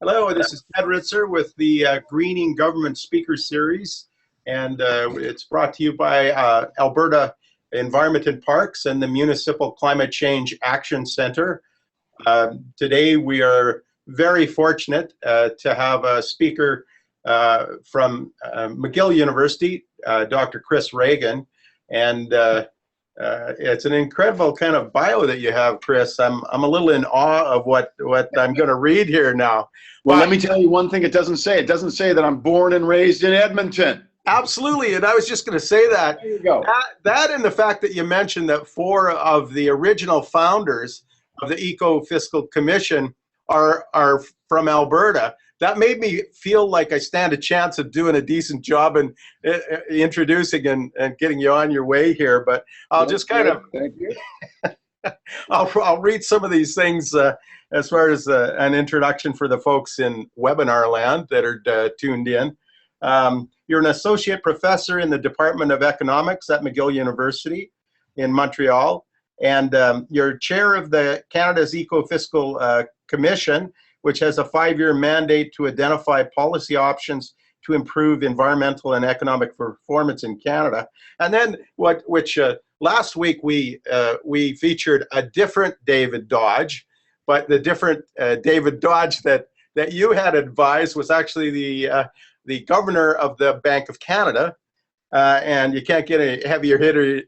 Hello, this is Ted Ritzer with the Greening Government Speaker Series, and it's brought to you by Alberta Environment and Parks and the Municipal Climate Change Action Center. Today we are very fortunate to have a speaker from McGill University, Dr. Chris Ragan, and it's an incredible kind of bio that you have, Chris. I'm a little in awe of what I'm going to read here now. Well, let me tell you one thing it doesn't say. It doesn't say that I'm born and raised in Edmonton. Absolutely, and I was just going to say that. There you go. That and the fact that you mentioned that 4 of the original founders of the EcoFiscal Commission are from Alberta. That made me feel like I stand a chance of doing a decent job in introducing and getting you on your way here. But I'll just kind of, thank you. I'll read some of these things as far as an introduction for the folks in webinar land that are tuned in. You're an associate professor in the Department of Economics at McGill University in Montreal, and you're chair of the Canada's EcoFiscal Commission, which has a 5-year mandate to identify policy options to improve environmental and economic performance in Canada. And then last week we featured a different David Dodge, but the different David Dodge that you had advised was actually the governor of the Bank of Canada, and you can't get any heavier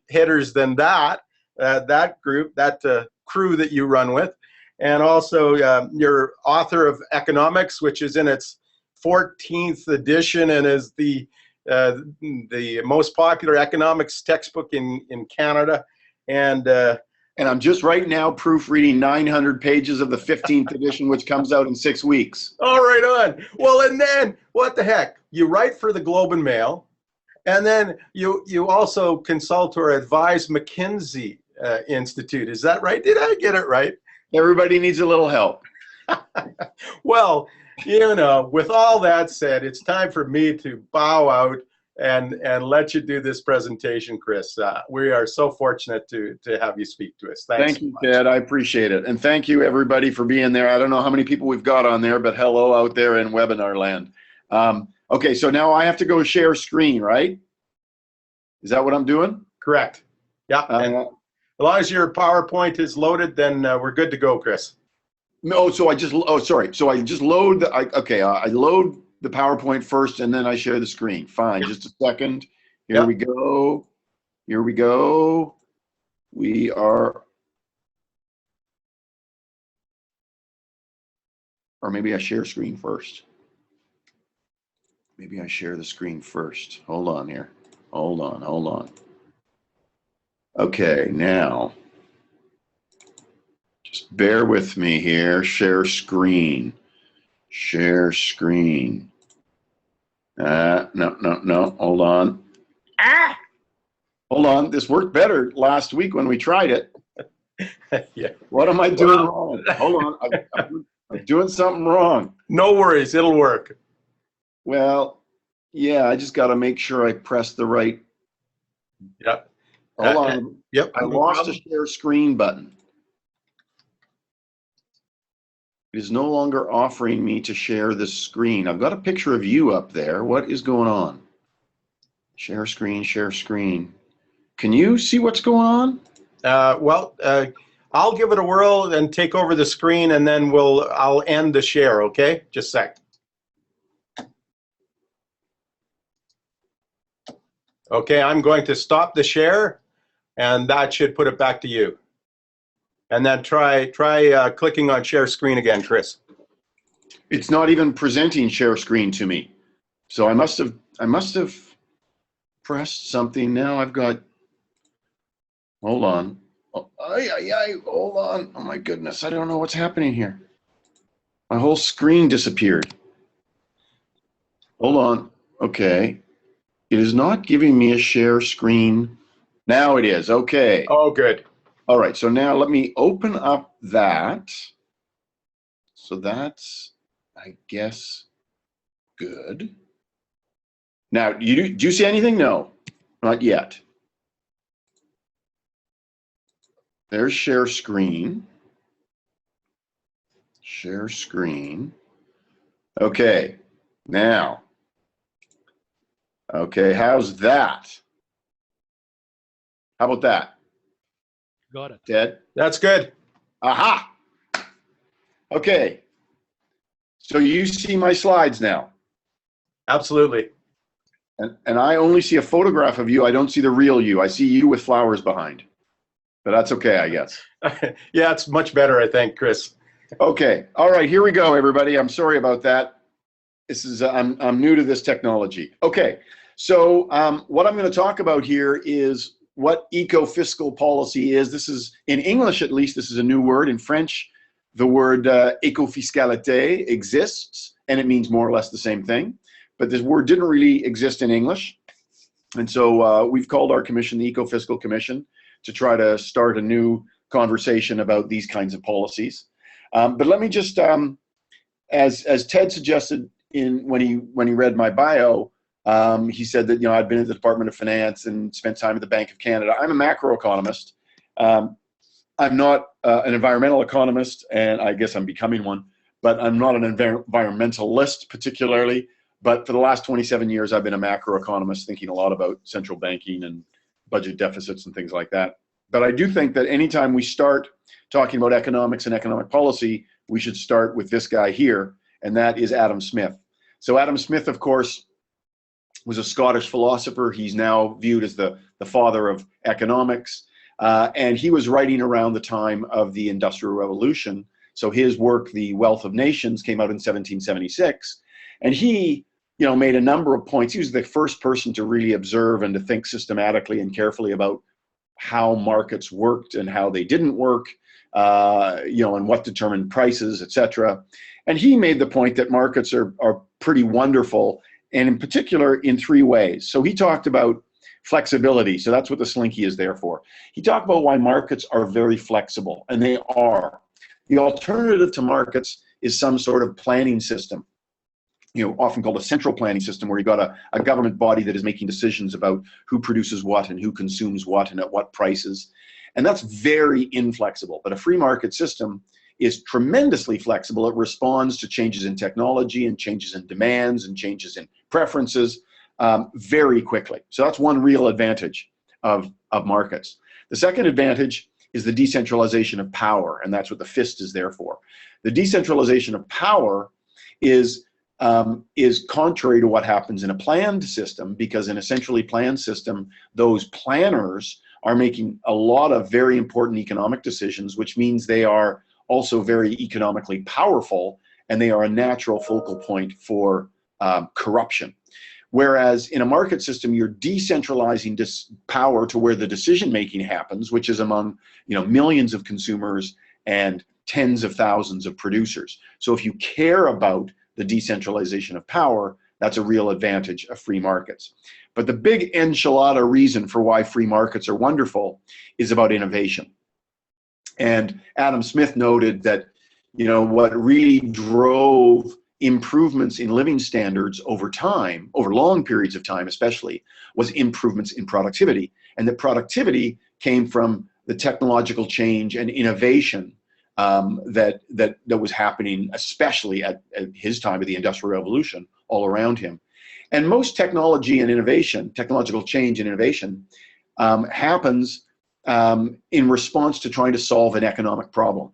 hitters than that. That group, that crew that you run with. And also you're author of Economics, which is in its 14th edition and is the most popular economics textbook in Canada. And I'm just right now proofreading 900 pages of the 15th edition, which comes out in 6 weeks. All right on. Well, and then what the heck? You write for the Globe and Mail, and then you also consult or advise McKinsey Institute. Is that right? Did I get it right? Everybody needs a little help. Well, you know, with all that said, it's time for me to bow out and let you do this presentation, Chris. We are so fortunate to have you speak to us. Thank you, Ted. I appreciate it. And thank you, everybody, for being there. I don't know how many people we've got on there, but hello out there in webinar land. Okay, so now I have to go share screen, right? Is that what I'm doing? Correct. Yeah. As long as your PowerPoint is loaded, then we're good to go, Chris. No, so I just load I load the PowerPoint first and then I share the screen. Fine, just a second. Here we go. Here we go. We are, or maybe I share screen first. Maybe I share the screen first. Hold on here. Hold on. Okay, now, just bear with me here. Share screen. Share screen. No, hold on. Hold on, this worked better last week when we tried it. Yeah. What am I doing wrong? Hold on, I'm doing something wrong. No worries, it'll work. Well, yeah, I just got to make sure I press the right. Yep. Hold on. Yep. I lost a share screen button. It is no longer offering me to share the screen. I've got a picture of you up there. What is going on? Share screen, share screen. Can you see what's going on? I'll give it a whirl and take over the screen, and then I'll end the share, okay? Just a sec. Okay, I'm going to stop the share, and that should put it back to you. And then try clicking on share screen again, Chris. It's not even presenting share screen to me. So I must have pressed something. Now I've got, hold on. Hold on. Oh my goodness, I don't know what's happening here. My whole screen disappeared. Hold on. Okay. It is not giving me a share screen. Now it is. Okay. Oh, good. All right. So now let me open up that. So that's, I guess, good. Now, do you see anything? No, not yet. There's share screen. Share screen. Okay, now, okay, how's that? How about that? Got it. Ted? That's good. Aha! Okay, so you see my slides now. Absolutely. And I only see a photograph of you. I don't see the real you. I see you with flowers behind. But that's okay, I guess. Yeah, it's much better, I think, Chris. Okay, all right, here we go, everybody. I'm sorry about that. This is I'm new to this technology. Okay, so what I'm going to talk about here is what eco-fiscal policy is. This is, in English at least, this is a new word. In French, the word écofiscalité exists, and it means more or less the same thing. But this word didn't really exist in English. And so we've called our commission the EcoFiscal Commission to try to start a new conversation about these kinds of policies. But let me just, as Ted suggested when he read my bio, he said that, you know, I'd been at the Department of Finance and spent time at the Bank of Canada. I'm a macroeconomist. I'm not an environmental economist, and I guess I'm becoming one, but I'm not an environmentalist particularly. But for the last 27 years, I've been a macroeconomist, thinking a lot about central banking and budget deficits and things like that. But I do think that anytime we start talking about economics and economic policy, we should start with this guy here, and that is Adam Smith. So Adam Smith, of course, was a Scottish philosopher. He's now viewed as the father of economics. And he was writing around the time of the Industrial Revolution. So his work, The Wealth of Nations, came out in 1776. And he, you know, made a number of points. He was the first person to really observe and to think systematically and carefully about how markets worked and how they didn't work, you know, and what determined prices, etc. And he made the point that markets are pretty wonderful, and in particular in three ways. So he talked about flexibility. So that's what the slinky is there for. He talked about why markets are very flexible, and they are. The alternative to markets is some sort of planning system, you know, often called a central planning system, where you got a government body that is making decisions about who produces what and who consumes what and at what prices. And that's very inflexible. But a free market system is tremendously flexible. It responds to changes in technology and changes in demands and changes in preferences very quickly. So that's one real advantage of markets. The second advantage is the decentralization of power, and that's what the fist is there for. The decentralization of power is contrary to what happens in a planned system, because in a centrally planned system, those planners are making a lot of very important economic decisions, which means they are also very economically powerful, and they are a natural focal point for corruption. Whereas in a market system, you're decentralizing power to where the decision-making happens, which is among, you know, millions of consumers and tens of thousands of producers. So if you care about the decentralization of power, that's a real advantage of free markets. But the big enchilada reason for why free markets are wonderful is about innovation. And Adam Smith noted that, you know, what really drove improvements in living standards over time, over long periods of time especially, was improvements in productivity. And that productivity came from the technological change and innovation that was happening, especially at his time of the Industrial Revolution, all around him. And most technology and innovation, technological change and innovation, happens in response to trying to solve an economic problem.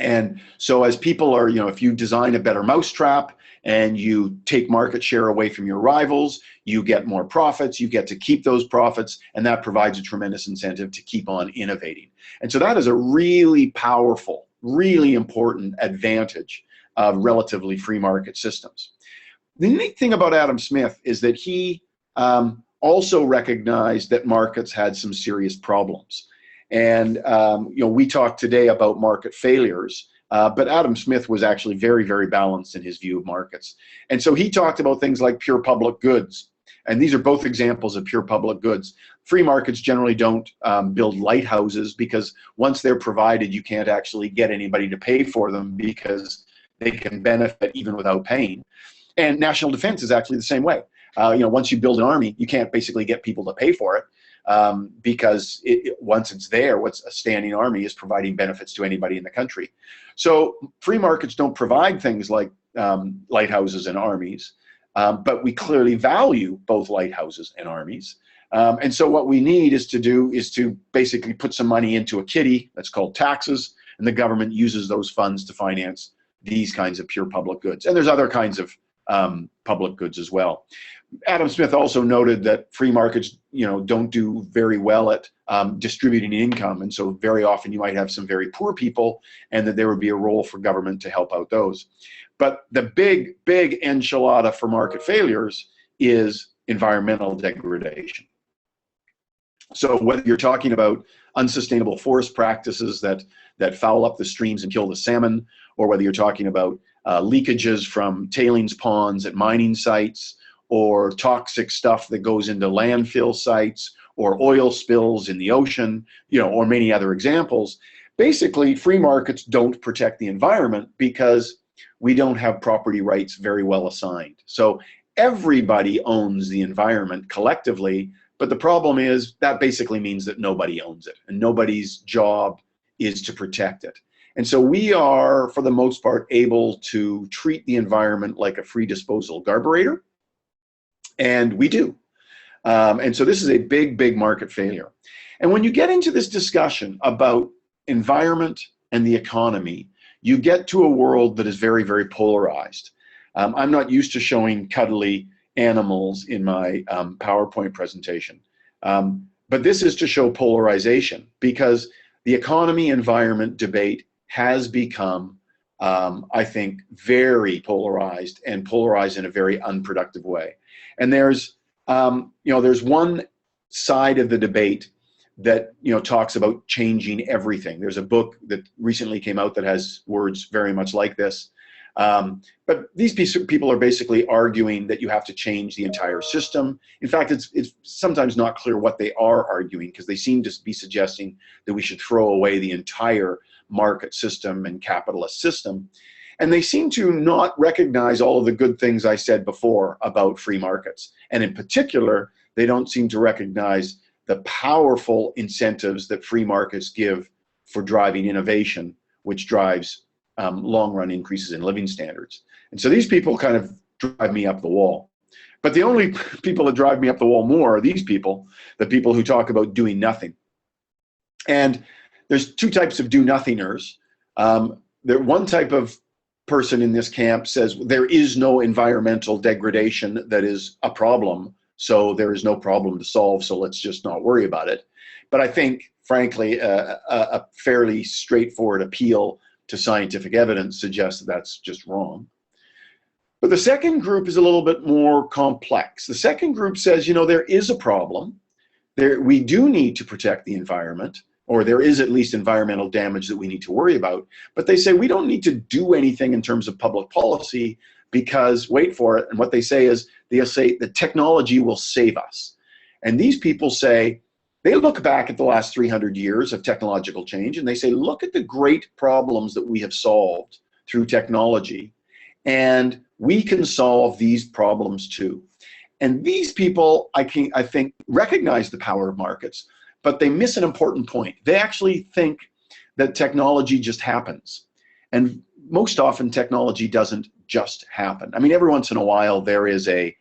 And so as people are, you know, if you design a better mousetrap and you take market share away from your rivals, you get more profits, you get to keep those profits, and that provides a tremendous incentive to keep on innovating. And so that is a really powerful, really important advantage of relatively free market systems. The neat thing about Adam Smith is that he also recognized that markets had some serious problems. And you know, we talked today about market failures, but Adam Smith was actually very, very balanced in his view of markets. And so he talked about things like pure public goods. And these are both examples of pure public goods. Free markets generally don't build lighthouses, because once they're provided, you can't actually get anybody to pay for them, because they can benefit even without paying. And national defense is actually the same way. You know, once you build an army, you can't basically get people to pay for it. Because once it's there, what's a standing army is providing benefits to anybody in the country. So free markets don't provide things like lighthouses and armies, but we clearly value both lighthouses and armies. And so what we need is to basically put some money into a kitty that's called taxes, and the government uses those funds to finance these kinds of pure public goods. And there's other kinds of public goods as well. Adam Smith also noted that free markets, don't do very well at distributing income, and so very often you might have some very poor people, and that there would be a role for government to help out those. But the big enchilada for market failures is environmental degradation. So whether you're talking about unsustainable forest practices that foul up the streams and kill the salmon, or whether you're talking about leakages from tailings ponds at mining sites, or toxic stuff that goes into landfill sites, or oil spills in the ocean, or many other examples, basically free markets don't protect the environment because we don't have property rights very well assigned. So everybody owns the environment collectively, but the problem is that basically means that nobody owns it, and nobody's job is to protect it. And so we are, for the most part, able to treat the environment like a free disposal garburator, and we do. And so this is a big market failure. And when you get into this discussion about environment and the economy, you get to a world that is very polarized. I'm not used to showing cuddly animals in my PowerPoint presentation, but this is to show polarization, because the economy environment debate has become, I think, very polarized, and polarized in a very unproductive way. And there's one side of the debate that talks about changing everything. There's a book that recently came out that has words very much like this. But these people are basically arguing that you have to change the entire system. In fact, it's sometimes not clear what they are arguing, because they seem to be suggesting that we should throw away the entire market system and capitalist system. And they seem to not recognize all of the good things I said before about free markets. And in particular, they don't seem to recognize the powerful incentives that free markets give for driving innovation, which drives long-run increases in living standards. And so these people kind of drive me up the wall. But the only people that drive me up the wall more are these people, the people who talk about doing nothing. And there's two types of do-nothingers. One type of person in this camp says there is no environmental degradation that is a problem, so there is no problem to solve, so let's just not worry about it. But I think, frankly, a fairly straightforward appeal to scientific evidence suggests that that's just wrong. But the second group is a little bit more complex. The second group says, there is a problem. We do need to protect the environment, or there is at least environmental damage that we need to worry about. But they say we don't need to do anything in terms of public policy because, wait for it, and what they say is, they'll say the technology will save us. And these people say, they look back at the last 300 years of technological change, and they say, look at the great problems that we have solved through technology, and we can solve these problems too. And these people, I think, recognize the power of markets, but they miss an important point. They actually think that technology just happens. And most often technology doesn't just happen. I mean, every once in a while there is a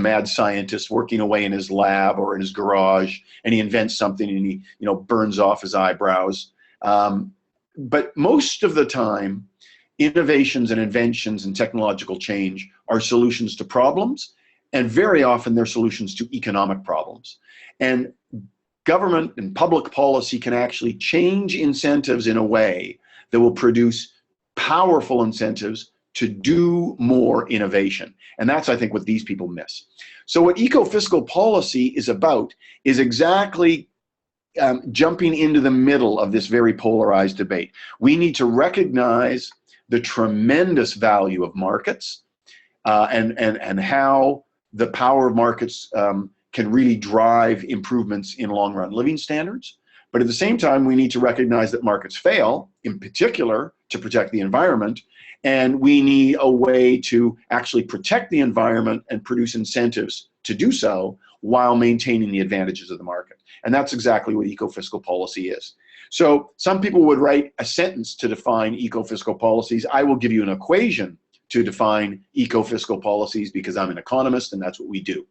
mad scientist working away in his lab or in his garage, and he invents something and he burns off his eyebrows. But most of the time, innovations and inventions and technological change are solutions to problems, and very often they're solutions to economic problems. And government and public policy can actually change incentives in a way that will produce powerful incentives to do more innovation. And that's, I think, what these people miss. So what eco-fiscal policy is about is exactly jumping into the middle of this very polarized debate. We need to recognize the tremendous value of markets and how the power of markets can really drive improvements in long-run living standards. But at the same time, we need to recognize that markets fail, in particular, to protect the environment. And we need a way to actually protect the environment and produce incentives to do so while maintaining the advantages of the market. And that's exactly what eco-fiscal policy is. So some people would write a sentence to define eco-fiscal policies. I will give you an equation to define eco-fiscal policies because I'm an economist and that's what we do.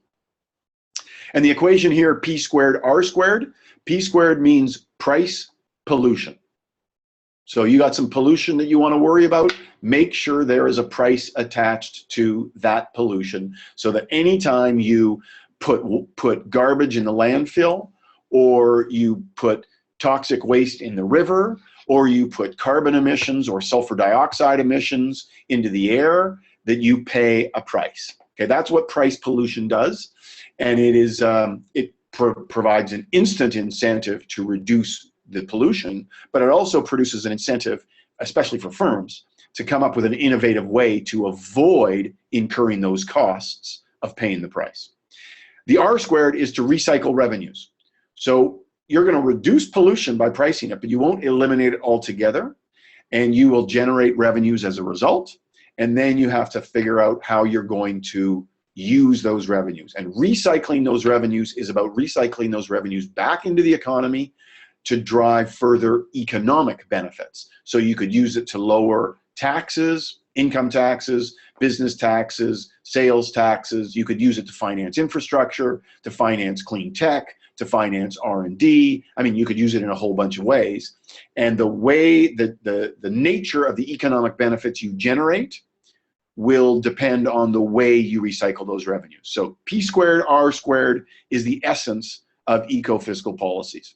And the equation here, P squared R squared. P squared means price pollution. So you got some pollution that you want to worry about, make sure there is a price attached to that pollution so that anytime you put garbage in the landfill, or you put toxic waste in the river, or you put carbon emissions or sulfur dioxide emissions into the air, that you pay a price. Okay, that's what price pollution does. And it is provides an instant incentive to reduce the pollution, but it also produces an incentive, especially for firms, to come up with an innovative way to avoid incurring those costs of paying the price. The R squared is to recycle revenues. So you're going to reduce pollution by pricing it, but you won't eliminate it altogether, and you will generate revenues as a result, and then you have to figure out how you're going to use those revenues. And recycling those revenues is about recycling those revenues back into the economy to drive further economic benefits. So you could use it to lower taxes, income taxes, business taxes, sales taxes. You could use it to finance infrastructure, to finance clean tech, to finance R&D. I mean, you could use it in a whole bunch of ways. And the way that the nature of the economic benefits you generate will depend on the way you recycle those revenues. So P squared, R squared is the essence of eco-fiscal policies.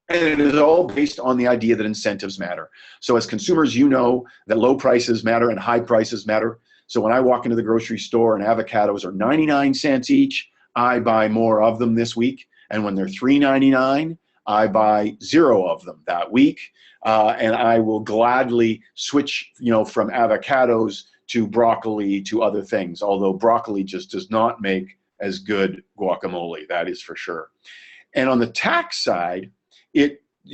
And it is all based on the idea that incentives matter. So as consumers, you know that low prices matter and high prices matter. So when I walk into the grocery store and avocados are 99 cents each, I buy more of them this week. And when they're $3.99, I buy 0 of them that week. And I will gladly switch, from avocados to broccoli to other things, although broccoli just does not make as good guacamole, that is for sure. And on the tax side,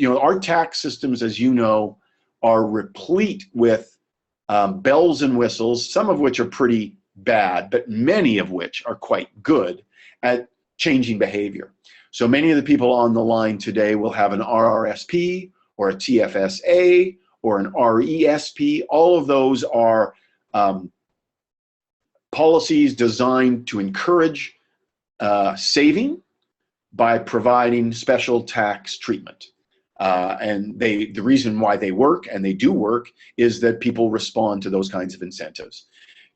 our tax systems, as you know, are replete with bells and whistles, some of which are pretty bad, but many of which are quite good at changing behavior. So many of the people on the line today will have an RRSP or a TFSA or an RESP. All of those are policies designed to encourage saving by providing special tax treatment. And the reason why they work, and they do work, is that people respond to those kinds of incentives.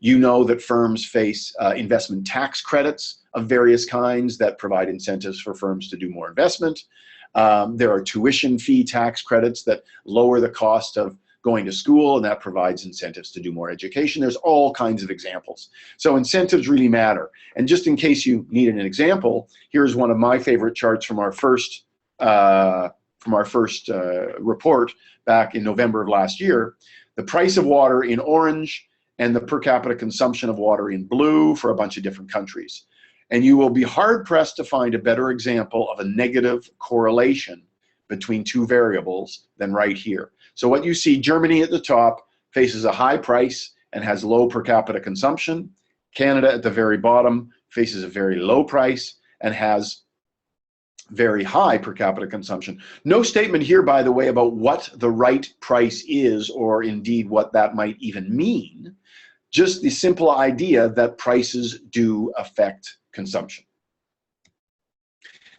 You know that firms face investment tax credits of various kinds that provide incentives for firms to do more investment. There are tuition fee tax credits that lower the cost of going to school, and that provides incentives to do more education. There's all kinds of examples. So incentives really matter. And just in case you need an example, here's one of my favorite charts from our first report back in November of last year. The price of water in orange and the per capita consumption of water in blue for a bunch of different countries. And you will be hard-pressed to find a better example of a negative correlation between two variables than right here. So what you see, Germany at the top faces a high price and has low per capita consumption. Canada at the very bottom faces a very low price and has very high per capita consumption. No statement here, by the way, about what the right price is, or indeed what that might even mean. Just the simple idea that prices do affect consumption.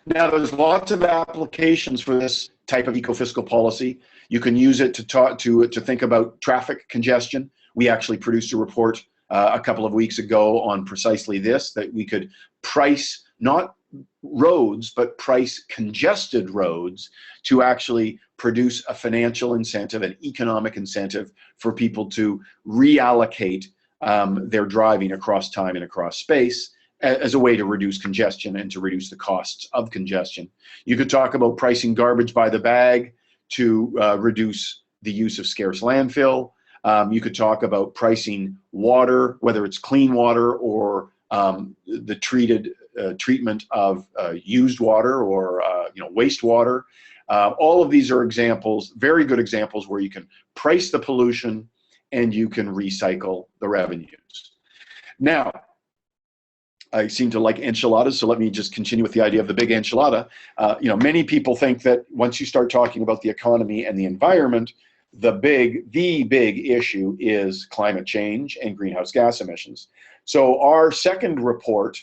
Now, there's lots of applications for this type of eco-fiscal policy. You can use it to think about traffic congestion. We actually produced a report a couple of weeks ago on precisely this, that we could price not roads, but price congested roads to actually produce a financial incentive, an economic incentive for people to reallocate their driving across time and across space as a way to reduce congestion and to reduce the costs of congestion. You could talk about pricing garbage by the bag to reduce the use of scarce landfill. You could talk about pricing water, whether it's clean water or the treatment of used water or wastewater. All of these are examples, very good examples, where you can price the pollution and you can recycle the revenues. Now, I seem to like enchiladas, so let me just continue with the idea of the big enchilada. Many people think that once you start talking about the economy and the environment, the big issue is climate change and greenhouse gas emissions. So our second report,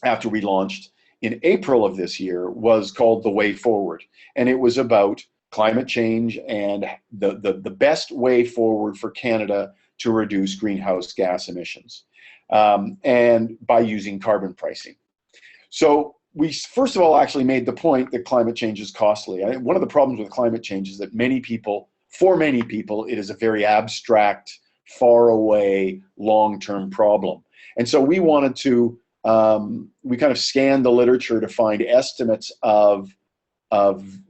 after we launched in April of this year, was called The Way Forward. And it was about climate change and the best way forward for Canada to reduce greenhouse gas emissions, and by using carbon pricing. So we first of all actually made the point that climate change is costly. One of the problems with climate change is that for many people, it is a very abstract, far away, long-term problem. And so we wanted to, we kind of scanned the literature to find estimates of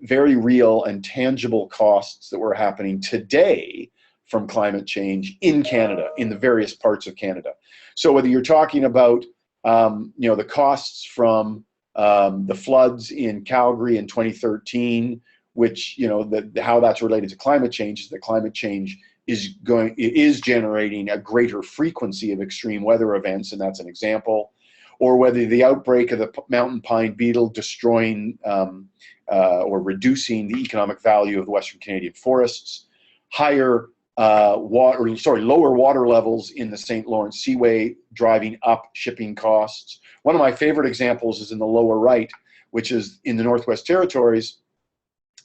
very real and tangible costs that were happening today from climate change in Canada, in the various parts of Canada. So whether you're talking about the costs from the floods in Calgary in 2013, which how that's related to climate change is that climate change is generating a greater frequency of extreme weather events, and that's an example. Or whether the outbreak of the mountain pine beetle destroying or reducing the economic value of the Western Canadian forests, lower water levels in the St. Lawrence Seaway driving up shipping costs. One of my favorite examples is in the lower right, which is in the Northwest Territories.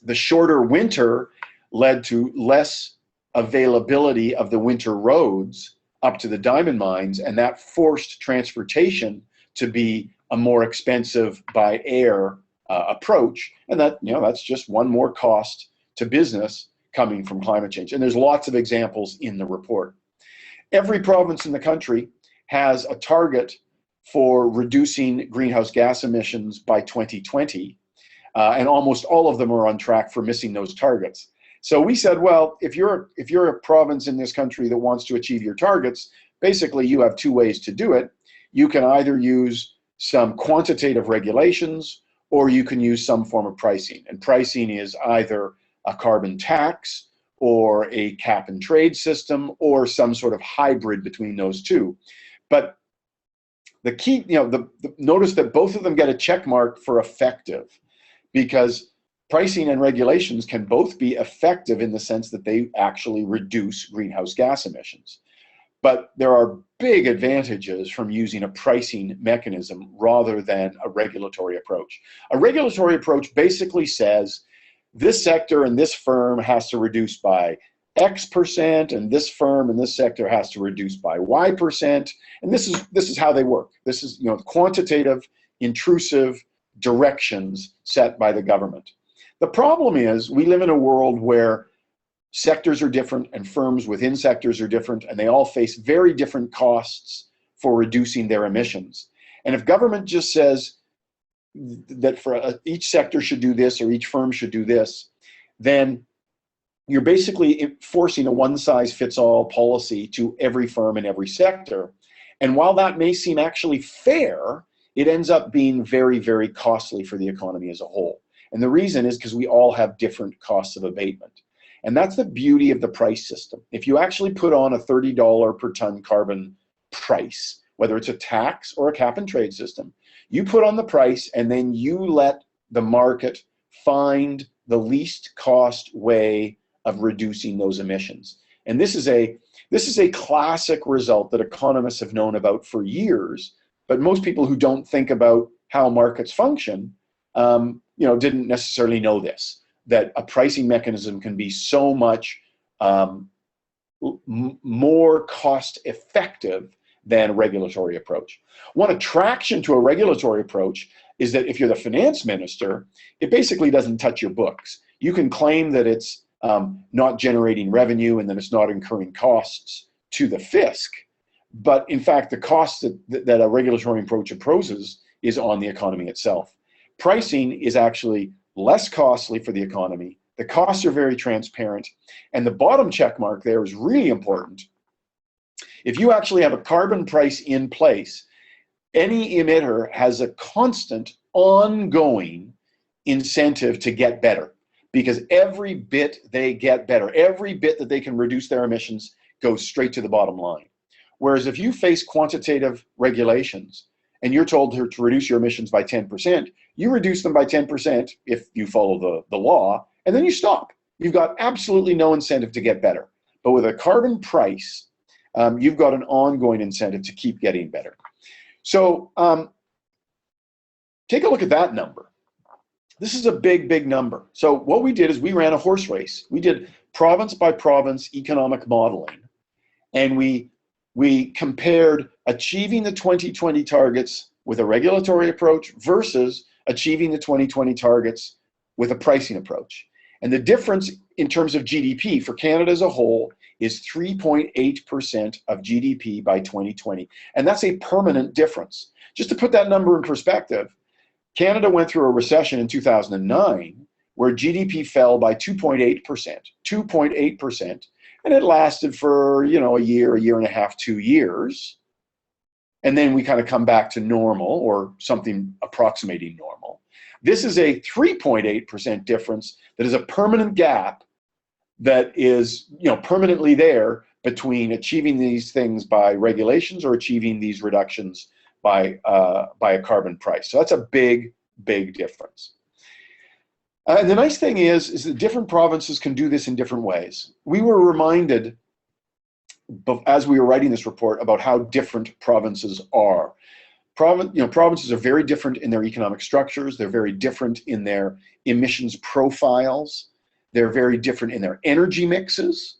The shorter winter led to less availability of the winter roads up to the diamond mines, and that forced transportation to be a more expensive by air approach, and that's just one more cost to business coming from climate change. And there's lots of examples in the report. Every province in the country has a target for reducing greenhouse gas emissions by 2020, and almost all of them are on track for missing those targets. So we said, well, if you're a province in this country that wants to achieve your targets, basically you have two ways to do it. You can either use some quantitative regulations, or you can use some form of pricing. And pricing is either a carbon tax or a cap and trade system or some sort of hybrid between those two. But the key, notice that both of them get a check mark for effective, because pricing and regulations can both be effective in the sense that they actually reduce greenhouse gas emissions. But there are big advantages from using a pricing mechanism rather than a regulatory approach. A regulatory approach basically says this sector and this firm has to reduce by X percent, and this firm and this sector has to reduce by Y percent. And this is how they work. This is quantitative, intrusive directions set by the government. The problem is we live in a world where sectors are different and firms within sectors are different, and they all face very different costs for reducing their emissions. And if government just says that for each sector should do this or each firm should do this, then you're basically forcing a one-size-fits-all policy to every firm in every sector. And while that may seem actually fair, it ends up being very, very costly for the economy as a whole. And the reason is because we all have different costs of abatement. And that's the beauty of the price system. If you actually put on a $30 per ton carbon price, whether it's a tax or a cap and trade system, you put on the price and then you let the market find the least cost way of reducing those emissions. And this is a classic result that economists have known about for years, but most people who don't think about how markets function, didn't necessarily know this, that a pricing mechanism can be so much more cost effective than a regulatory approach. One attraction to a regulatory approach is that if you're the finance minister, it basically doesn't touch your books. You can claim that it's not generating revenue and that it's not incurring costs to the fisc, but in fact the cost that a regulatory approach imposes is on the economy itself. Pricing is actually less costly for the economy. The costs are very transparent, and the bottom check mark there is really important. If you actually have a carbon price in place, any emitter has a constant, ongoing incentive to get better, because every bit they get better, every bit that they can reduce their emissions goes straight to the bottom line. Whereas if you face quantitative regulations and you're told to reduce your emissions by 10%, you reduce them by 10% if you follow the law, and then you stop. you've got absolutely no incentive to get better. But with a carbon price, you've got an ongoing incentive to keep getting better. So take a look at that number. This is a big, big number. So what we did is we ran a horse race. We did province by province economic modeling, and we compared achieving the 2020 targets with a regulatory approach versus achieving the 2020 targets with a pricing approach. And the difference in terms of GDP for Canada as a whole is 3.8% of GDP by 2020. And that's a permanent difference. Just to put that number in perspective, Canada went through a recession in 2009 where GDP fell by 2.8%, 2.8%, and it lasted for, you know, a year and a half, 2 years. And then we kind of come back to normal or something approximating normal. This is a 3.8% difference that is a permanent gap that is, you know, permanently there between achieving these things by regulations or achieving these reductions by a carbon price. So that's a big, big difference. And the nice thing is that different provinces can do this in different ways. We were reminded, as we were writing this report, about how different provinces are. Provinces are very different in their economic structures. They're very different in their emissions profiles. They're very different in their energy mixes.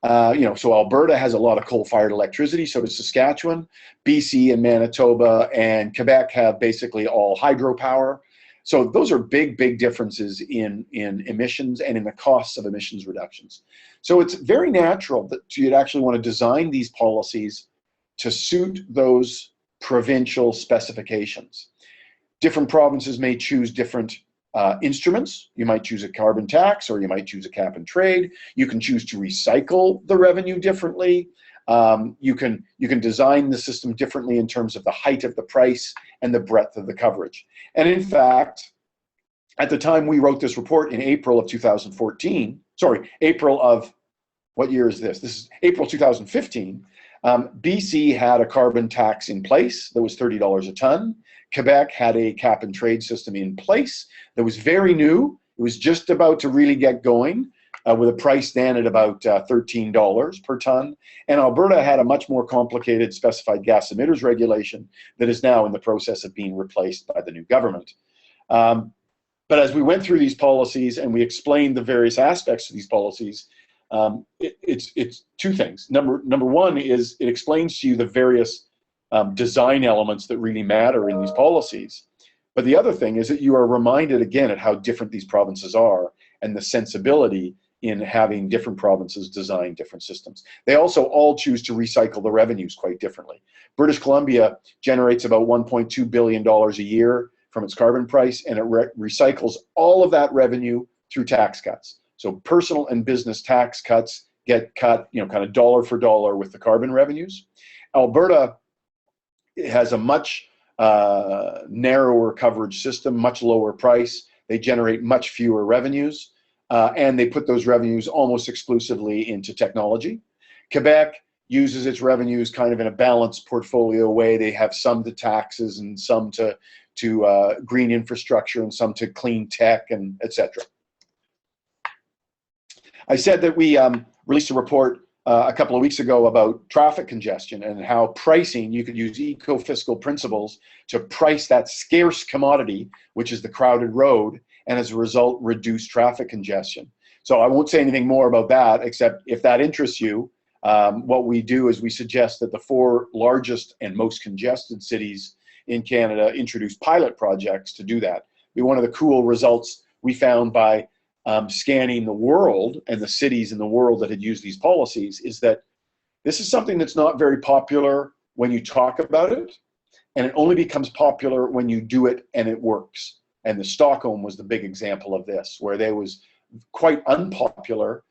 So Alberta has a lot of coal-fired electricity, so does Saskatchewan. BC and Manitoba and Quebec have basically all hydropower. So those are big, big differences in emissions and in the costs of emissions reductions. So it's very natural that you'd actually want to design these policies to suit those provincial specifications. Different provinces may choose different instruments. You might choose a carbon tax, or you might choose a cap and trade. You can choose to recycle the revenue differently. You can design the system differently in terms of the height of the price and the breadth of the coverage. And in fact, at the time we wrote this report in April of 2014, April of, what year is this? This is April 2015. BC had a carbon tax in place that was $30 a ton. Quebec had a cap and trade system in place that was very new. It was just about to really get going, with a price then at about $13 per ton. And Alberta had a much more complicated specified gas emitters regulation that is now in the process of being replaced by the new government. But as we went through these policies and we explained the various aspects of these policies, it's two things. Number one is it explains to you the various design elements that really matter in these policies. But the other thing is that you are reminded again at how different these provinces are and the sensibility in having different provinces design different systems. They also all choose to recycle the revenues quite differently. British Columbia generates about $1.2 billion a year from its carbon price, and it recycles all of that revenue through tax cuts. So personal and business tax cuts get cut, kind of dollar for dollar with the carbon revenues. Alberta has a much narrower coverage system, much lower price. They generate much fewer revenues, and they put those revenues almost exclusively into technology. Quebec uses its revenues kind of in a balanced portfolio way. They have some to taxes and some to green infrastructure and some to clean tech and et cetera. I said that we released a report a couple of weeks ago about traffic congestion and how pricing, you could use eco-fiscal principles to price that scarce commodity, which is the crowded road, and as a result, reduce traffic congestion. So I won't say anything more about that, except if that interests you, what we do is we suggest that the 4 largest and most congested cities in Canada introduce pilot projects to do that. One of the cool results we found by scanning the world and the cities in the world that had used these policies is that this is something that's not very popular when you talk about it, and it only becomes popular when you do it and it works. And the Stockholm was the big example of this, where they was quite unpopular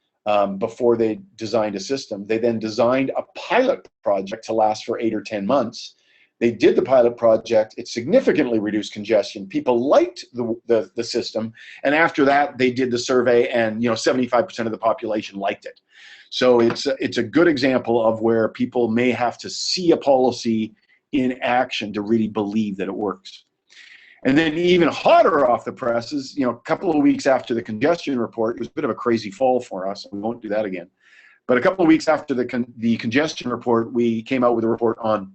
before they designed a system. They then designed a pilot project to last for 8 or 10 months. They did the pilot project. It significantly reduced congestion. People liked the system, and after that, they did the survey, and 75% of the population liked it. So it's a good example of where people may have to see a policy in action to really believe that it works. And then even hotter off the presses, a couple of weeks after the congestion report, it was a bit of a crazy fall for us. We won't do that again. But a couple of weeks after the congestion report, we came out with a report on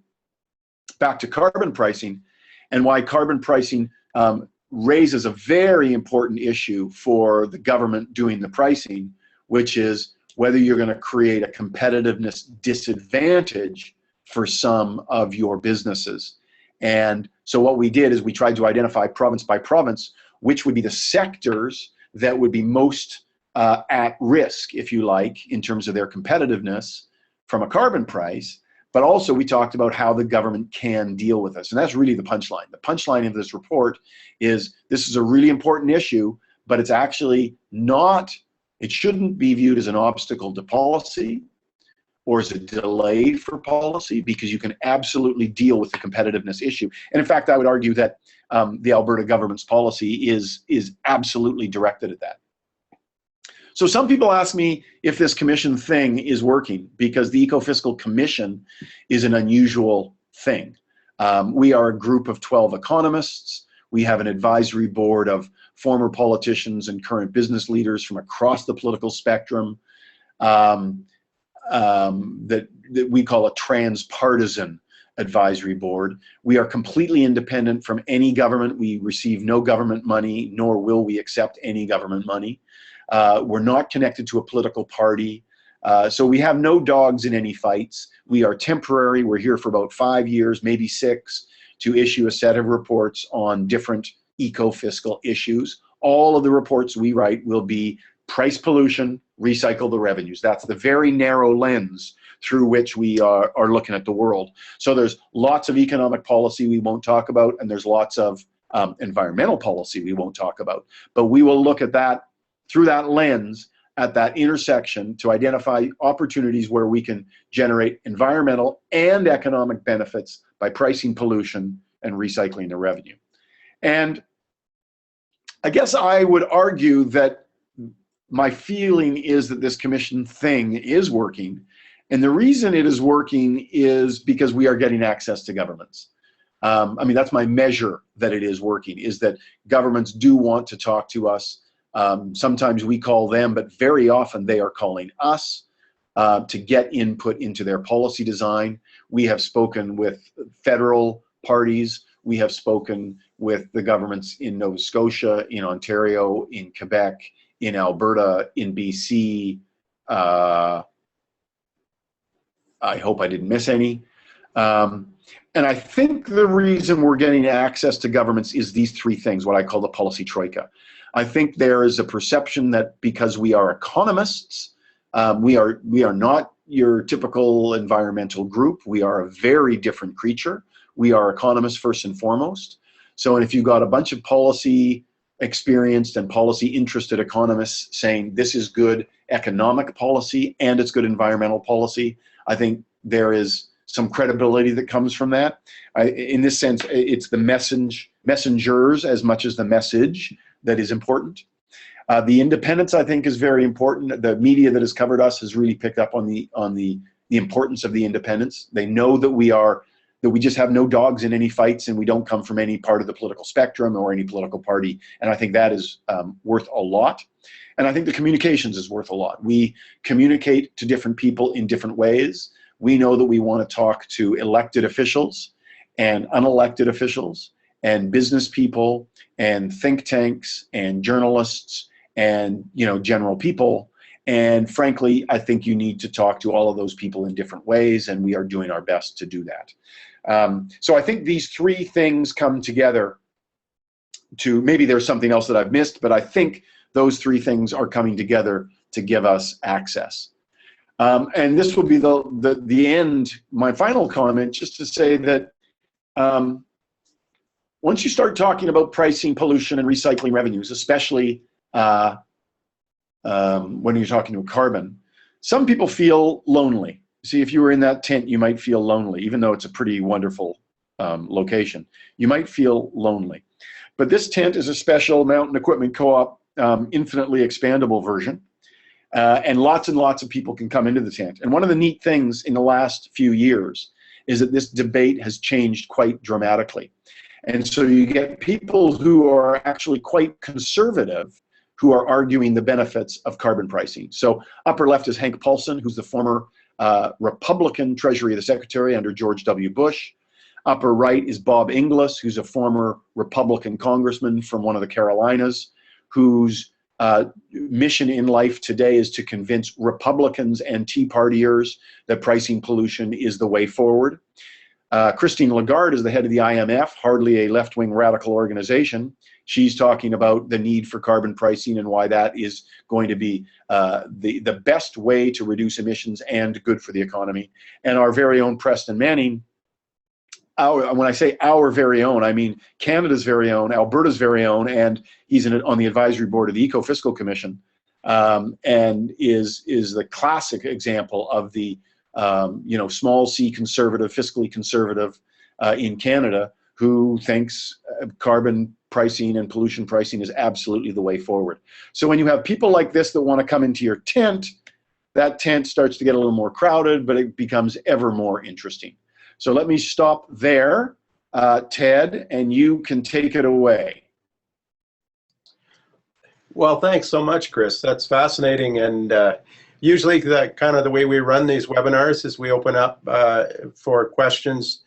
back to carbon pricing and why carbon pricing raises a very important issue for the government doing the pricing, which is whether you're going to create a competitiveness disadvantage for some of your businesses. And so what we did is we tried to identify province by province which would be the sectors that would be most at risk, if you like, in terms of their competitiveness from a carbon price. But also we talked about how the government can deal with this. And that's really the punchline. The punchline of this report is this is a really important issue, but it's actually not, it shouldn't be viewed as an obstacle to policy or as a delay for policy, because you can absolutely deal with the competitiveness issue. And in fact, I would argue that the Alberta government's policy is absolutely directed at that. So some people ask me if this commission thing is working, because the EcoFiscal Commission is an unusual thing. We are a group of 12 economists. We have an advisory board of former politicians and current business leaders from across the political spectrum that we call a transpartisan advisory board. We are completely independent from any government. We receive no government money, nor will we accept any government money. We're not connected to a political party. So we have no dogs in any fights. We are temporary. We're here for about 5 years, maybe 6, to issue a set of reports on different eco-fiscal issues. All of the reports we write will be price pollution, recycle the revenues. That's the very narrow lens through which we are looking at the world. So there's lots of economic policy we won't talk about, and there's lots of environmental policy we won't talk about. But we will look at that through that lens, at that intersection, to identify opportunities where we can generate environmental and economic benefits by pricing pollution and recycling the revenue. And I guess I would argue that my feeling is that this commission thing is working. And the reason it is working is because we are getting access to governments. I mean, that's my measure that it is working, is that governments do want to talk to us. Sometimes we call them, but very often they are calling us to get input into their policy design. We have spoken with federal parties. We have spoken with the governments in Nova Scotia, in Ontario, in Quebec, in Alberta, in BC. I hope I didn't miss any. And I think the reason we're getting access to governments is these 3 things, what I call the policy troika. I think there is a perception that because we are economists, we are not your typical environmental group. We are a very different creature. We are economists first and foremost. So, and if you've got a bunch of policy experienced and policy interested economists saying this is good economic policy and it's good environmental policy, I think there is some credibility that comes from that. In this sense, it's the messengers as much as the message that is important. The independence, I think, is very important. The media that has covered us has really picked up on the importance of the independence. They know that we just have no dogs in any fights, and we don't come from any part of the political spectrum or any political party. And I think that is worth a lot. And I think the communications is worth a lot. We communicate to different people in different ways. We know that we want to talk to elected officials and unelected officials and business people and think tanks and journalists and general people. And frankly, I think you need to talk to all of those people in different ways, and we are doing our best to do that. So I think these 3 things come together to, maybe there's something else that I've missed, but I think those 3 things are coming together to give us access. And this will be the end, my final comment, just to say that once you start talking about pricing, pollution, and recycling revenues, especially when you're talking about carbon, some people feel lonely. See, if you were in that tent, you might feel lonely, even though it's a pretty wonderful location. You might feel lonely. But this tent is a special Mountain Equipment Co-op infinitely expandable version. And lots of people can come into the tent. And one of the neat things in the last few years is that this debate has changed quite dramatically. And so you get people who are actually quite conservative who are arguing the benefits of carbon pricing. So upper left is Hank Paulson, who's the former Republican Treasury Secretary under George W. Bush. Upper right is Bob Inglis, who's a former Republican congressman from one of the Carolinas, whose mission in life today is to convince Republicans and Tea Partiers that pricing pollution is the way forward. Christine Lagarde is the head of the IMF, hardly a left-wing radical organization. She's talking about the need for carbon pricing and why that is going to be the best way to reduce emissions and good for the economy. And our very own Preston Manning, when I say our very own, I mean Canada's very own, Alberta's very own, and he's on the advisory board of the EcoFiscal Commission, and is the classic example of the small c conservative, fiscally conservative in Canada, who thinks carbon pricing and pollution pricing is absolutely the way forward. So when you have people like this that want to come into your tent, that tent starts to get a little more crowded, but it becomes ever more interesting. So let me stop there, Ted, and you can take it away. Well, thanks so much, Chris. That's fascinating. And usually the way we run these webinars is we open up for questions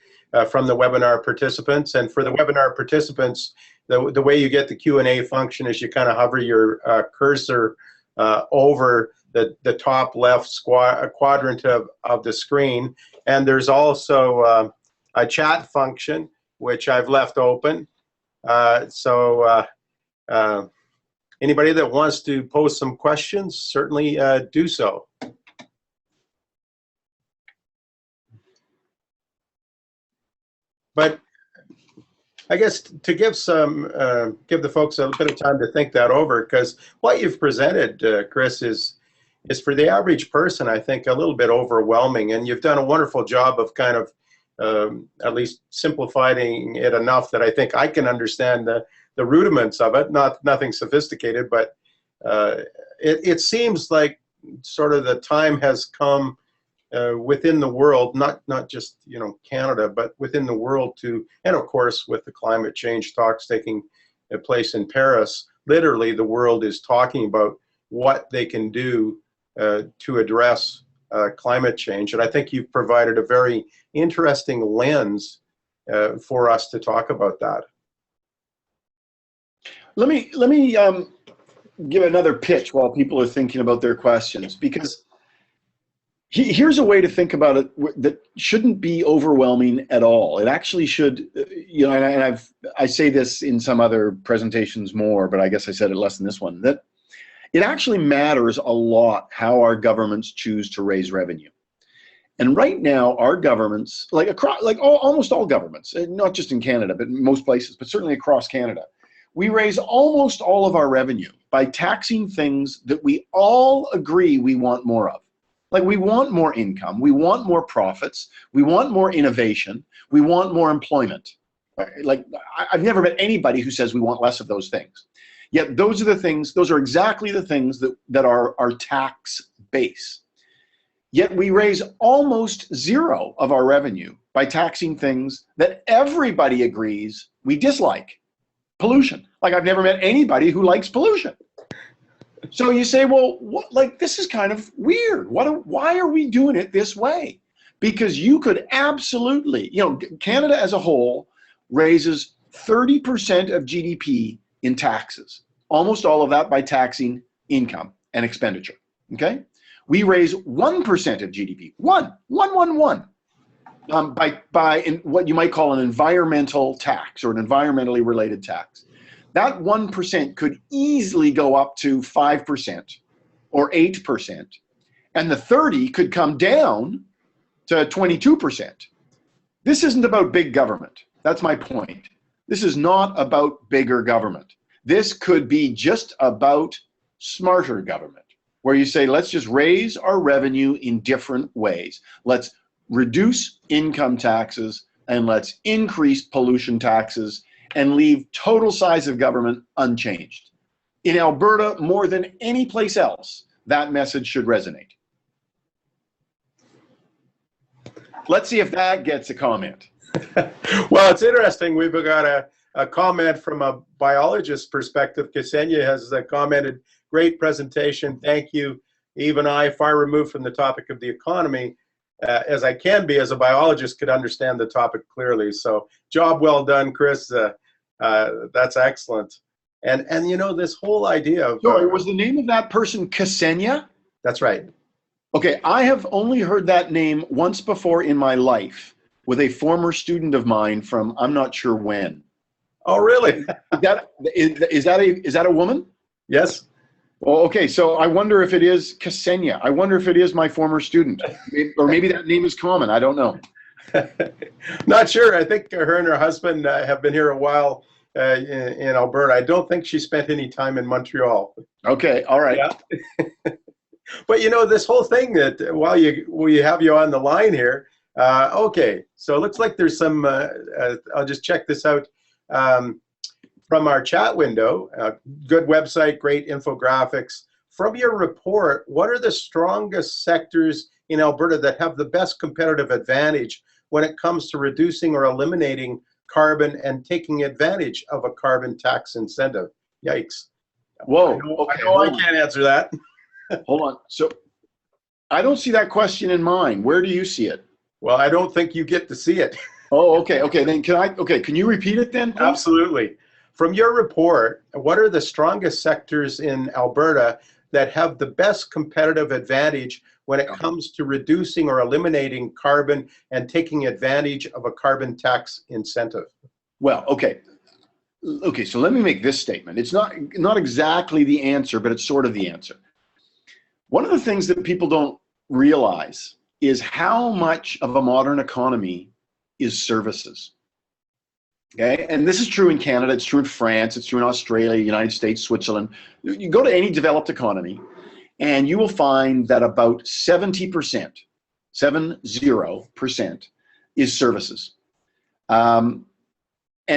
from the webinar participants. And for the webinar participants, the way you get the Q&A function is you kind of hover your cursor over the top left quadrant of the screen. And there's also a chat function, which I've left open. Anybody that wants to pose some questions, certainly do so. But I guess to give the folks a bit of time to think that over, because what you've presented, Chris, is for the average person, I think, a little bit overwhelming, and you've done a wonderful job of kind of at least simplifying it enough that I think I can understand the rudiments of it. Nothing sophisticated, but it seems like sort of the time has come within the world, not just Canada, but within the world and of course with the climate change talks taking place in Paris, literally the world is talking about what they can do to address climate change. And I think you've provided a very interesting lens for us to talk about that. Let me give another pitch while people are thinking about their questions, because here's a way to think about it that shouldn't be overwhelming at all. It actually should, and I say this in some other presentations more, but I guess I said it less in this one, that it actually matters a lot how our governments choose to raise revenue. And right now, our governments, almost all governments, not just in Canada, but in most places, but certainly across Canada, we raise almost all of our revenue by taxing things that we all agree we want more of. Like, we want more income, we want more profits, we want more innovation, we want more employment. Like, I've never met anybody who says we want less of those things. Yet those are exactly the things that are our tax base. Yet we raise almost zero of our revenue by taxing things that everybody agrees we dislike. Pollution. Like, I've never met anybody who likes pollution. So you say, well, this is kind of weird. Why are we doing it this way? Because you could absolutely, Canada as a whole raises 30% of GDP in taxes. Almost all of that by taxing income and expenditure, okay? We raise 1% of GDP, one, by what you might call an environmental tax or an environmentally related tax. That 1% could easily go up to 5% or 8%, and the 30 could come down to 22%. This isn't about big government. That's my point. This is not about bigger government. This could be just about smarter government, where you say, let's just raise our revenue in different ways. Let's reduce income taxes and let's increase pollution taxes and leave total size of government unchanged. In Alberta, more than any place else, that message should resonate. Let's see if that gets a comment. Well, it's interesting. We've got a comment from a biologist perspective. Ksenia has commented, great presentation. Thank you. Even I, far removed from the topic of the economy, as I can be as a biologist, could understand the topic clearly. So job well done, Chris. That's excellent. And you know, this whole idea of... Sorry, was the name of that person Ksenia? That's right. Okay, I have only heard that name once before in my life with a former student of mine from I'm not sure when. Oh, really? Is that a woman? Yes. Oh, okay, so I wonder if it is Ksenia. I wonder if it is my former student. Or maybe that name is common. I don't know. Not sure. I think her and her husband have been here a while in Alberta. I don't think she spent any time in Montreal. Okay, all right. Yeah. But you know, this whole thing that while we have you on the line here, okay, so it looks like there's some, I'll just check this out from our chat window. Good website, great infographics. From your report, what are the strongest sectors in Alberta that have the best competitive advantage when it comes to reducing or eliminating carbon and taking advantage of a carbon tax incentive? Yikes. Whoa, I know I can't answer that. Hold on. So I don't see that question in mine. Where do you see it? Well, I don't think you get to see it. Oh, okay. Okay, then can you repeat it then, please? Absolutely. From your report, what are the strongest sectors in Alberta that have the best competitive advantage when it comes to reducing or eliminating carbon and taking advantage of a carbon tax incentive? Well, okay. Okay, so let me make this statement. It's not exactly the answer, but it's sort of the answer. One of the things that people don't realize is how much of a modern economy is services. Okay, and this is true in Canada, it's true in France, it's true in Australia, United States, Switzerland. You go to any developed economy and you will find that about 70%, 70%, is services. And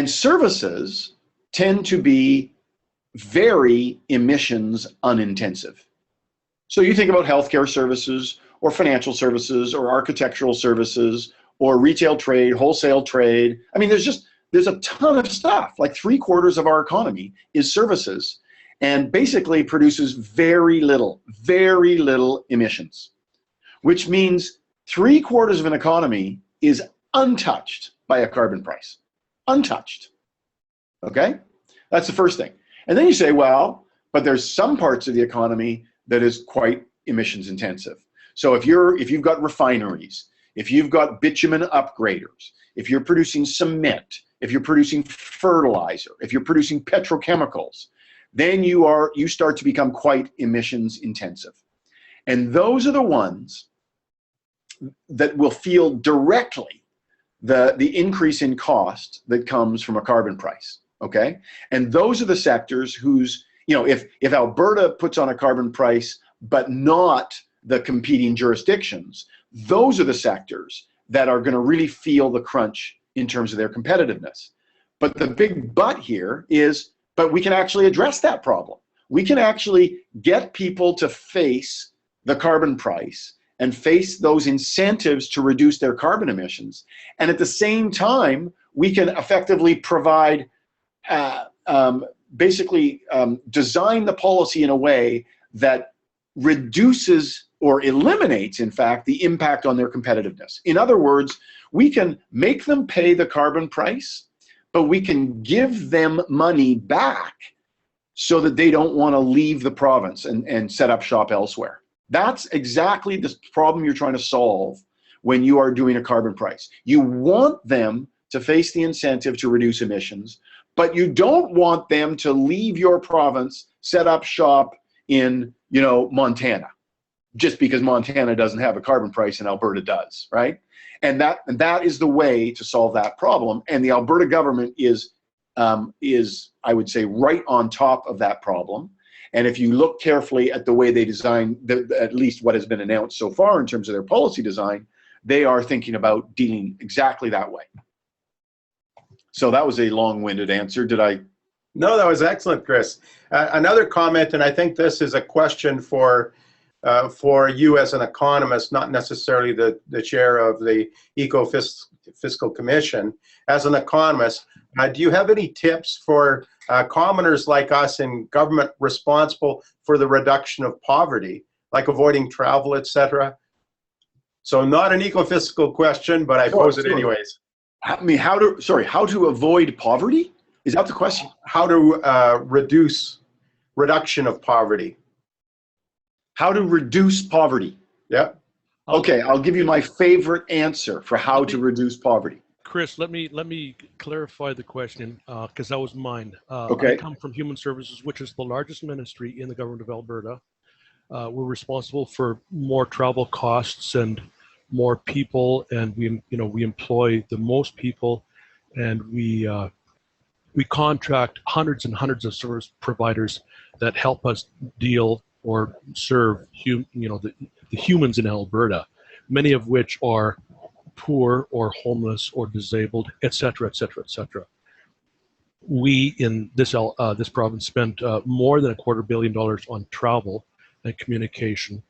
services tend to be very emissions unintensive. So you think about healthcare services or financial services or architectural services or retail trade, wholesale trade. I mean, there's a ton of stuff. Like 3/4 of our economy is services and basically produces very little emissions, which means 3/4 of an economy is untouched by a carbon price. Untouched. Okay? That's the first thing. And then you say, well, but there's some parts of the economy that is quite emissions intensive. So if you've got refineries, if you've got bitumen upgraders, if you're producing cement, if you're producing fertilizer, if you're producing petrochemicals, then you start to become quite emissions intensive. And those are the ones that will feel directly the increase in cost that comes from a carbon price, okay? And those are the sectors whose, if Alberta puts on a carbon price, but not the competing jurisdictions, those are the sectors that are gonna really feel the crunch in terms of their competitiveness. But the big but here is, but we can actually address that problem. We can actually get people to face the carbon price and face those incentives to reduce their carbon emissions. And at the same time, we can effectively provide, design the policy in a way that reduces or eliminates, in fact, the impact on their competitiveness. In other words, we can make them pay the carbon price, but we can give them money back so that they don't want to leave the province and set up shop elsewhere. That's exactly the problem you're trying to solve when you are doing a carbon price. You want them to face the incentive to reduce emissions, but you don't want them to leave your province, set up shop in, Montana, just because Montana doesn't have a carbon price and Alberta does, right? And that is the way to solve that problem. And the Alberta government is, I would say, right on top of that problem. And if you look carefully at the way they design, at least what has been announced so far in terms of their policy design, they are thinking about dealing exactly that way. So that was a long-winded answer. Did I? No, that was excellent, Chris. Another comment, and I think this is a question for you as an economist, not necessarily the chair of the Fiscal Commission. As an economist, do you have any tips for commoners like us in government responsible for the reduction of poverty, like avoiding travel, etc.? So not an eco-fiscal question, but I pose it anyways. I mean, how to avoid poverty? Is that the question? How to reduction of poverty. How to reduce poverty? Yeah. Okay, I'll give you my favorite answer for how to reduce poverty. Chris, let me clarify the question because that was mine. Okay. I come from Human Services, which is the largest ministry in the government of Alberta. We're responsible for more travel costs and more people, and we employ the most people, and we contract hundreds and hundreds of service providers that help us deal or serve the humans in Alberta, many of which are poor or homeless or disabled, etc., etc., etc. We in this province spent more than $250 million on travel and communication.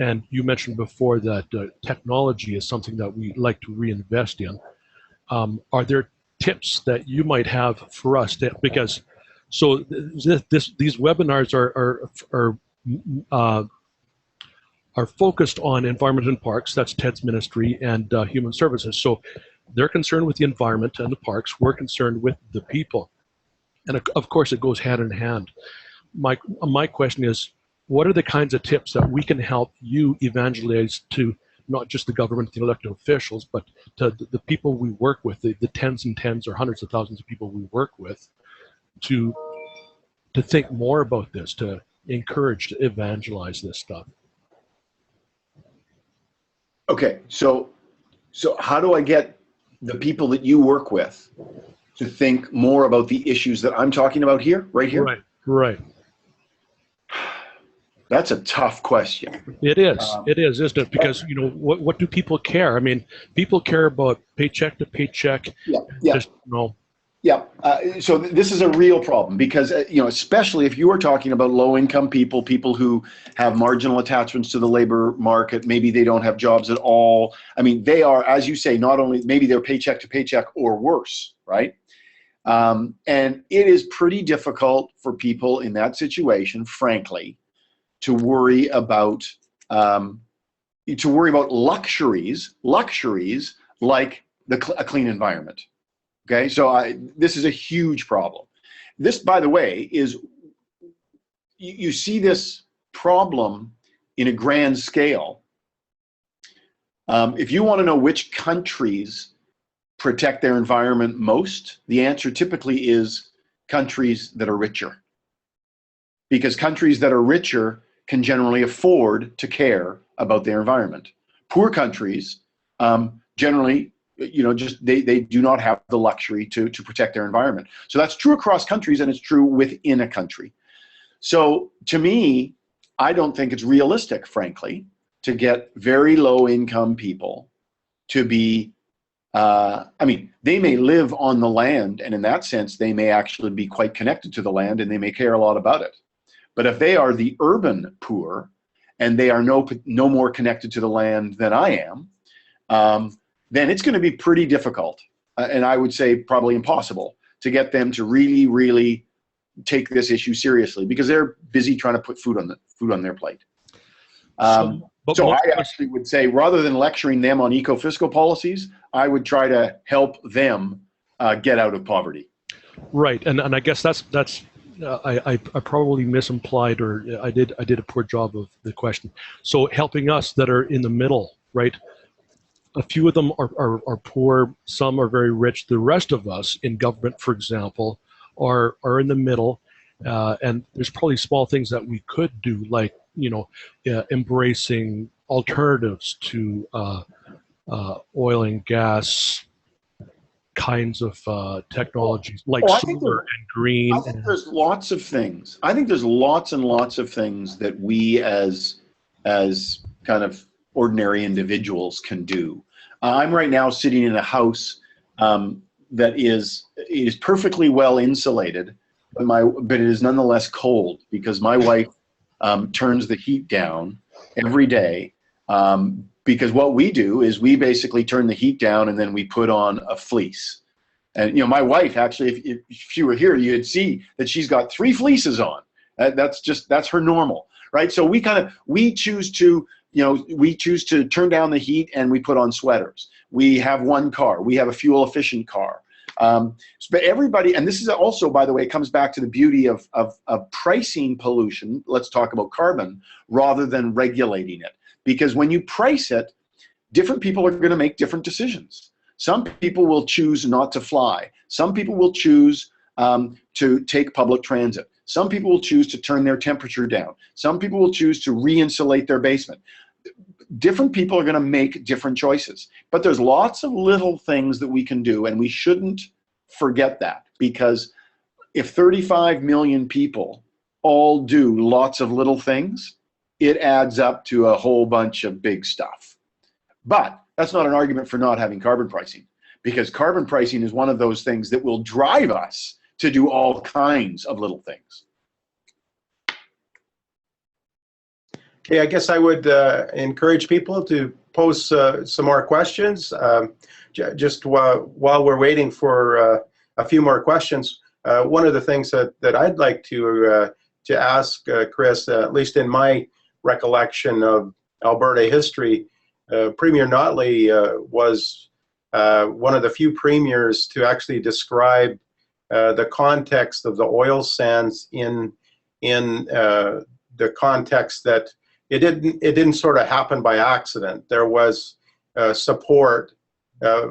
And you mentioned before that technology is something that we like to reinvest in. Are there tips that you might have for us? Because these webinars are focused on environment and parks. That's Ted's ministry and human services. So they're concerned with the environment and the parks. We're concerned with the people. And of course, it goes hand in hand. My question is, what are the kinds of tips that we can help you evangelize to not just the government, the elected officials, but to the people we work with, the tens and tens or hundreds of thousands of people we work with, to think more about this, to encourage, to evangelize this stuff? Okay, so how do I get the people that you work with to think more about the issues that I'm talking about here, right here? Right. That's a tough question. It is, isn't it? Because what do people care? I mean, people care about paycheck to paycheck. Yeah. Yeah. So this is a real problem because especially if you are talking about low-income people, people who have marginal attachments to the labor market, maybe they don't have jobs at all. I mean, they are, as you say, not only maybe they're paycheck to paycheck or worse, right? And it is pretty difficult for people in that situation, frankly, to worry about luxuries like a clean environment. Okay, so this is a huge problem. This, by the way, is you see this problem in a grand scale. If you want to know which countries protect their environment most, the answer typically is countries that are richer. Because countries that are richer can generally afford to care about their environment. Poor countries generally, they do not have the luxury to protect their environment. So that's true across countries, and it's true within a country. So to me, I don't think it's realistic, frankly, to get very low income people to be, they may live on the land, and in that sense, they may actually be quite connected to the land, and they may care a lot about it. But if they are the urban poor, and they are no more connected to the land than I am, then it's going to be pretty difficult, and I would say probably impossible, to get them to really, really take this issue seriously because they're busy trying to put food on their plate. So I actually would say, rather than lecturing them on eco-fiscal policies, I would try to help them get out of poverty. Right, and I guess that's I probably misimplied, or I did a poor job of the question. So helping us that are in the middle, right? A few of them are poor, some are very rich. The rest of us in government, for example, are in the middle, and there's probably small things that we could do, like embracing alternatives to oil and gas kinds of technologies, like solar and green. I think there's lots of things. I think there's lots and lots of things that we as kind of ordinary individuals can do. I'm right now sitting in a house that is perfectly well insulated, but it is nonetheless cold because my wife turns the heat down every day because what we do is we basically turn the heat down and then we put on a fleece. And my wife, actually, if she were here, you'd see that she's got 3 fleeces on. That's her normal, right? So we choose to turn down the heat and we put on sweaters. We have 1 car. We have a fuel efficient car. But everybody, and this is also, by the way, it comes back to the beauty of pricing pollution. Let's talk about carbon rather than regulating it, because when you price it, different people are going to make different decisions. Some people will choose not to fly. Some people will choose to take public transit. Some people will choose to turn their temperature down. Some people will choose to re-insulate their basement. Different people are going to make different choices. But there's lots of little things that we can do, and we shouldn't forget that, because if 35 million people all do lots of little things, it adds up to a whole bunch of big stuff. But that's not an argument for not having carbon pricing, because carbon pricing is one of those things that will drive us to do all kinds of little things. Okay, I guess I would encourage people to post some more questions. Just while we're waiting for a few more questions, one of the things that I'd like to ask Chris, at least in my recollection of Alberta history, Premier Notley was one of the few premiers to actually describe the context of the oil sands in the context that it didn't sort of happen by accident. There was support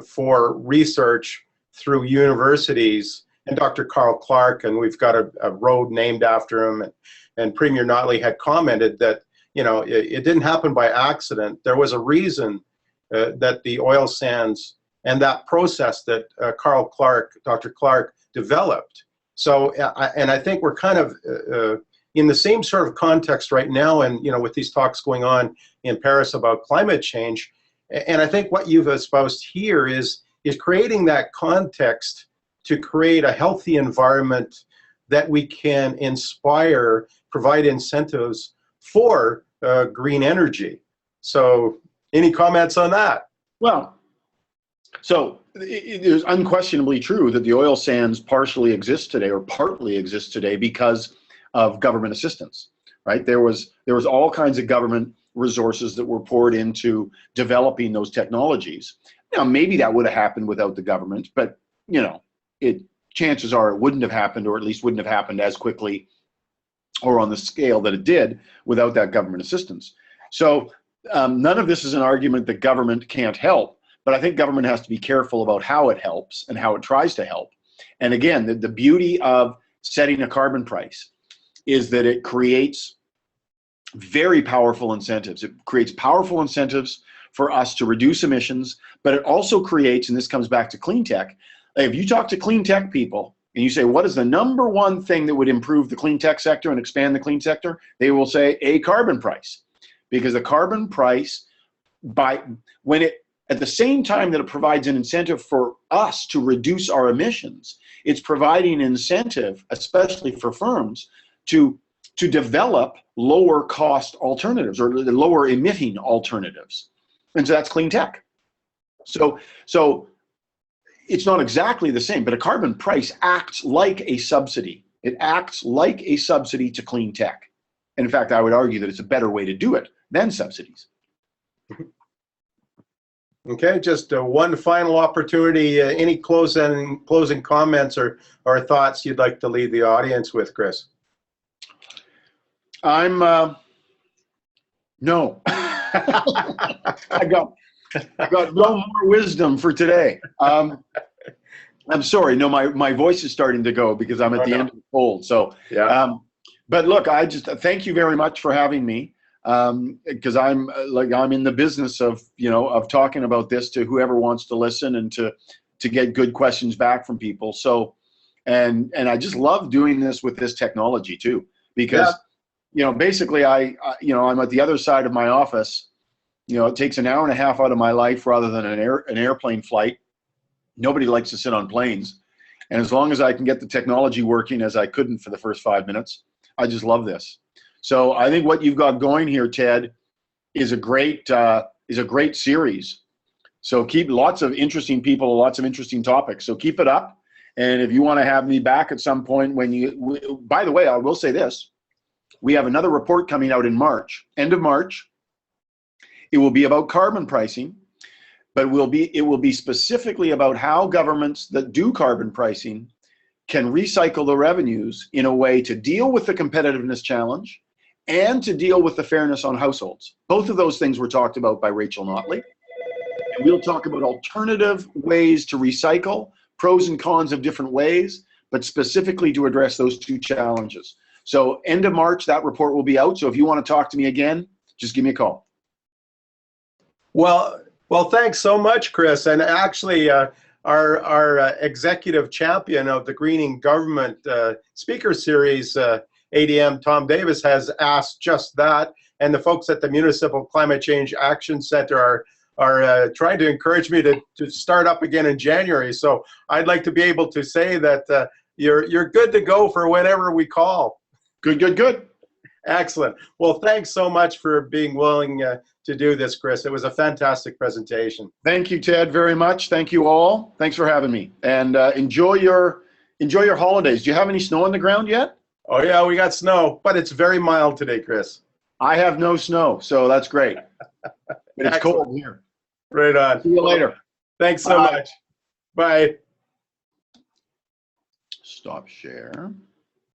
for research through universities and Dr. Carl Clark, and we've got a road named after him. And Premier Notley had commented that it didn't happen by accident. There was a reason that the oil sands and that process that Dr. Clark developed. So, and I think we're kind of in the same sort of context right now, and with these talks going on in Paris about climate change. And I think what you've espoused here is creating that context to create a healthy environment that we can inspire, provide incentives for green energy. So any comments on that? Well, so it is unquestionably true that the oil sands partially exist today, or partly exist today, because of government assistance, right? There was all kinds of government resources that were poured into developing those technologies. Now, maybe that would have happened without the government, but chances are it wouldn't have happened, or at least wouldn't have happened as quickly or on the scale that it did without that government assistance. So none of this is an argument that government can't help, but I think government has to be careful about how it helps and how it tries to help. And again, the beauty of setting a carbon price is that it creates very powerful incentives. It creates powerful incentives for us to reduce emissions, but it also creates, and this comes back to clean tech, if you talk to clean tech people and you say, what is the #1 thing that would improve the clean tech sector and expand the clean sector? They will say a carbon price. Because the carbon price, at the same time that it provides an incentive for us to reduce our emissions, it's providing an incentive, especially for firms, to develop lower cost alternatives or lower emitting alternatives. And so that's clean tech. So it's not exactly the same, but a carbon price acts like a subsidy. It acts like a subsidy to clean tech. And in fact, I would argue that it's a better way to do it than subsidies. Okay, just one final opportunity. Any closing comments or thoughts you'd like to leave the audience with, Chris? No. I got no more wisdom for today. I'm sorry. No, my voice is starting to go because I'm at the end of the cold. So, yeah. But look, I just thank you very much for having me, because I'm in the business of talking about this to whoever wants to listen and to get good questions back from people. So, and I just love doing this with this technology too, because basically I'm at the other side of my office. It takes an hour and a half out of my life rather than an airplane flight. Nobody likes to sit on planes. And as long as I can get the technology working, as I couldn't for the first 5 minutes, I just love this. So I think what you've got going here, Ted, is a great a great series. So keep lots of interesting people, lots of interesting topics. So keep it up. And if you want to have me back at some point by the way, I will say this. We have another report coming out in March, end of March. It will be about carbon pricing, but it will be specifically about how governments that do carbon pricing can recycle the revenues in a way to deal with the competitiveness challenge and to deal with the fairness on households. Both of those things were talked about by Rachel Notley. And we'll talk about alternative ways to recycle, pros and cons of different ways, but specifically to address those two challenges. So end of March, that report will be out. So if you want to talk to me again, just give me a call. Well, thanks so much, Chris. And actually, our executive champion of the Greening Government Speaker Series, ADM Tom Davis, has asked just that. And the folks at the Municipal Climate Change Action Center are trying to encourage me to start up again in January. So I'd like to be able to say that you're good to go for whenever we call. Good. Excellent. Well, thanks so much for being willing to do this, Chris. It was a fantastic presentation. Thank you, Ted, very much. Thank you all. Thanks for having me. And enjoy your holidays. Do you have any snow on the ground yet? Oh yeah, we got snow, but it's very mild today, Chris. I have no snow, so that's great. But it's cold here. Right on. See you later. Thanks so much. Bye. Stop share.